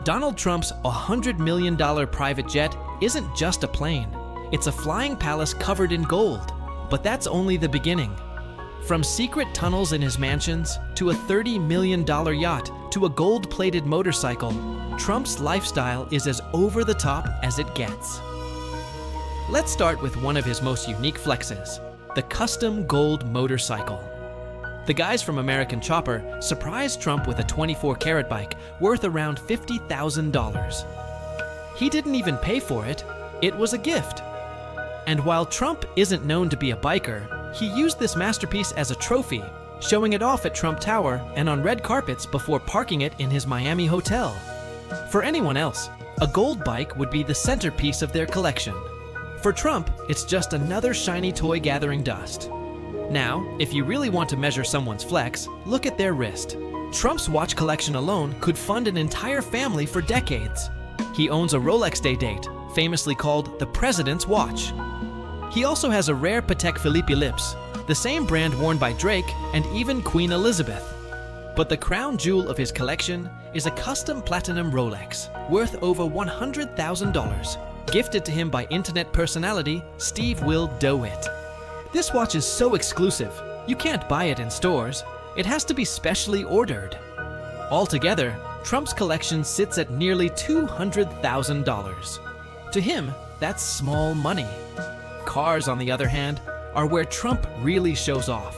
Donald Trump's $100 million private jet isn't just a plane. It's a flying palace covered in gold. But that's only the beginning. From secret tunnels in his mansions, to a $30 million yacht, to a gold-plated motorcycle, Trump's lifestyle is as over the top as it gets. Let's start with one of his most unique flexes, the custom gold motorcycle. The guys from American Chopper surprised Trump with a 24-karat bike worth around $50,000. He didn't even pay for it. It was a gift. And while Trump isn't known to be a biker, he used this masterpiece as a trophy, showing it off at Trump Tower and on red carpets before parking it in his Miami hotel. For anyone else, a gold bike would be the centerpiece of their collection. For Trump, it's just another shiny toy gathering dust. Now, if you really want to measure someone's flex, look at their wrist. Trump's watch collection alone could fund an entire family for decades. He owns a Rolex Day-Date, famously called the President's Watch. He also has a rare Patek Philippe lips, the same brand worn by Drake and even Queen Elizabeth. But the crown jewel of his collection is a custom platinum Rolex, worth over $100,000, gifted to him by internet personality Steve Will DeWitt. This watch is so exclusive, you can't buy it in stores. It has to be specially ordered. Altogether, Trump's collection sits at nearly $200,000. To him, that's small money. Cars, on the other hand, are where Trump really shows off.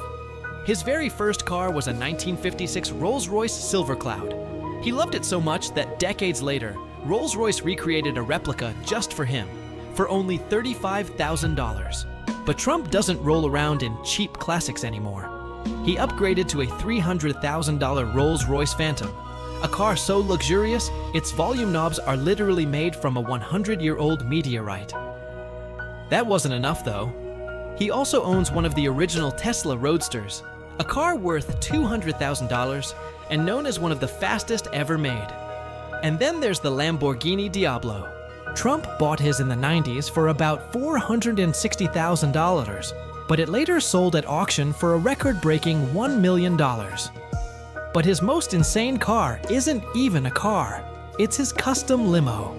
His very first car was a 1956 Rolls-Royce Silver Cloud. He loved it so much that decades later, Rolls-Royce recreated a replica just for him, for only $35,000. But Trump doesn't roll around in cheap classics anymore. He upgraded to a $300,000 Rolls-Royce Phantom, a car so luxurious, its volume knobs are literally made from a 100-year-old meteorite. That wasn't enough, though. He also owns one of the original Tesla Roadsters, a car worth $200,000 and known as one of the fastest ever made. And then there's the Lamborghini Diablo. Trump bought his in the 90s for about $460,000, but it later sold at auction for a record-breaking $1 million. But his most insane car isn't even a car. It's his custom limo,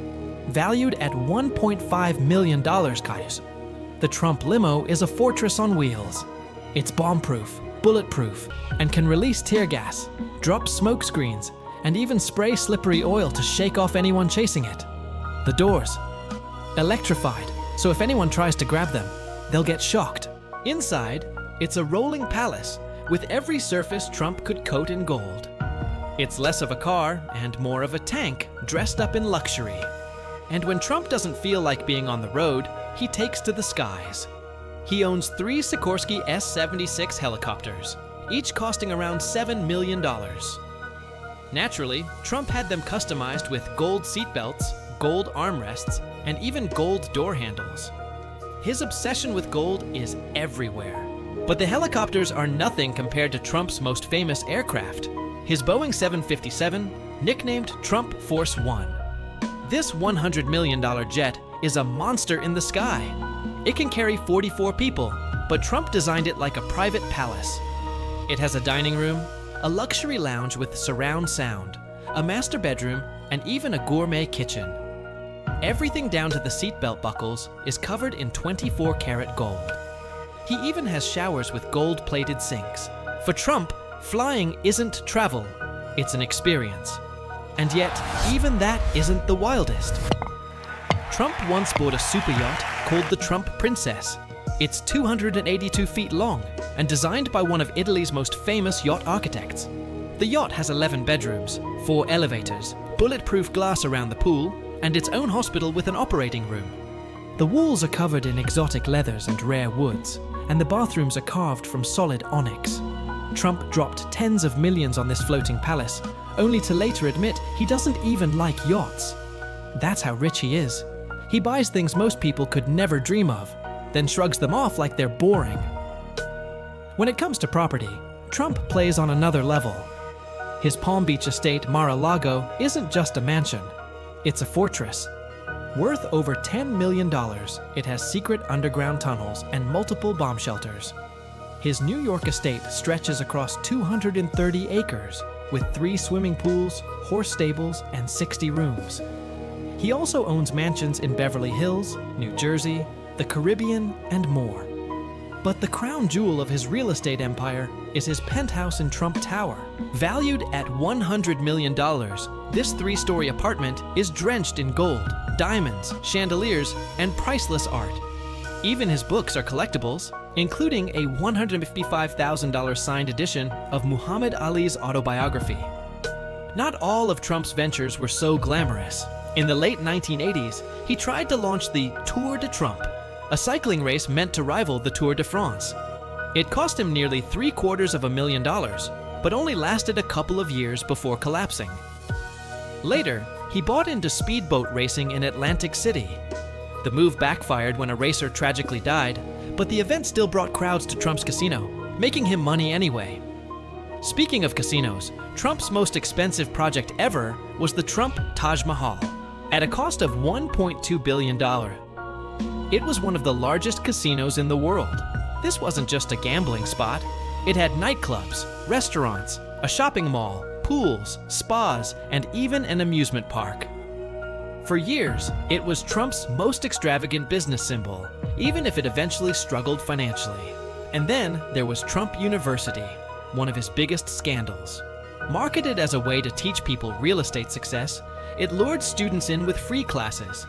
valued at $1.5 million, guys. The Trump limo is a fortress on wheels. It's bomb-proof, bulletproof, and can release tear gas, drop smoke screens, and even spray slippery oil to shake off anyone chasing it. The doors, electrified, so if anyone tries to grab them, they'll get shocked. Inside, it's a rolling palace with every surface Trump could coat in gold. It's less of a car and more of a tank dressed up in luxury. And when Trump doesn't feel like being on the road, he takes to the skies. He owns 3 Sikorsky S-76 helicopters, each costing around $7 million. Naturally, Trump had them customized with gold seatbelts, gold armrests, and even gold door handles. His obsession with gold is everywhere. But the helicopters are nothing compared to Trump's most famous aircraft, his Boeing 757, nicknamed Trump Force One. This $100 million jet is a monster in the sky. It can carry 44 people, but Trump designed it like a private palace. It has a dining room, a luxury lounge with surround sound, a master bedroom, and even a gourmet kitchen. Everything down to the seatbelt buckles is covered in 24-karat gold. He even has showers with gold-plated sinks. For Trump, flying isn't travel, it's an experience. And yet, even that isn't the wildest. Trump once bought a super yacht called the Trump Princess. It's 282 feet long and designed by one of Italy's most famous yacht architects. The yacht has 11 bedrooms, 4 elevators, bulletproof glass around the pool, and its own hospital with an operating room. The walls are covered in exotic leathers and rare woods, and the bathrooms are carved from solid onyx. Trump dropped tens of millions on this floating palace, only to later admit he doesn't even like yachts. That's how rich he is. He buys things most people could never dream of, then shrugs them off like they're boring. When it comes to property, Trump plays on another level. His Palm Beach estate Mar-a-Lago isn't just a mansion, it's a fortress. Worth over $10 million, it has secret underground tunnels and multiple bomb shelters. His New York estate stretches across 230 acres, with 3 swimming pools, horse stables, and 60 rooms. He also owns mansions in Beverly Hills, New Jersey, the Caribbean, and more. But the crown jewel of his real estate empire is his penthouse in Trump Tower. Valued at $100 million, this 3-story apartment is drenched in gold, diamonds, chandeliers, and priceless art. Even his books are collectibles, including a $155,000 signed edition of Muhammad Ali's autobiography. Not all of Trump's ventures were so glamorous. In the late 1980s, he tried to launch the Tour de Trump, a cycling race meant to rival the Tour de France. It cost him nearly $750,000, but only lasted a couple of years before collapsing. Later, he bought into speedboat racing in Atlantic City. The move backfired when a racer tragically died, but the event still brought crowds to Trump's casino, making him money anyway. Speaking of casinos, Trump's most expensive project ever was the Trump Taj Mahal, at a cost of $1.2 billion. It was one of the largest casinos in the world. This wasn't just a gambling spot. It had nightclubs, restaurants, a shopping mall, pools, spas, and even an amusement park. For years, it was Trump's most extravagant business symbol, even if it eventually struggled financially. And then there was Trump University, one of his biggest scandals. Marketed as a way to teach people real estate success, it lured students in with free classes,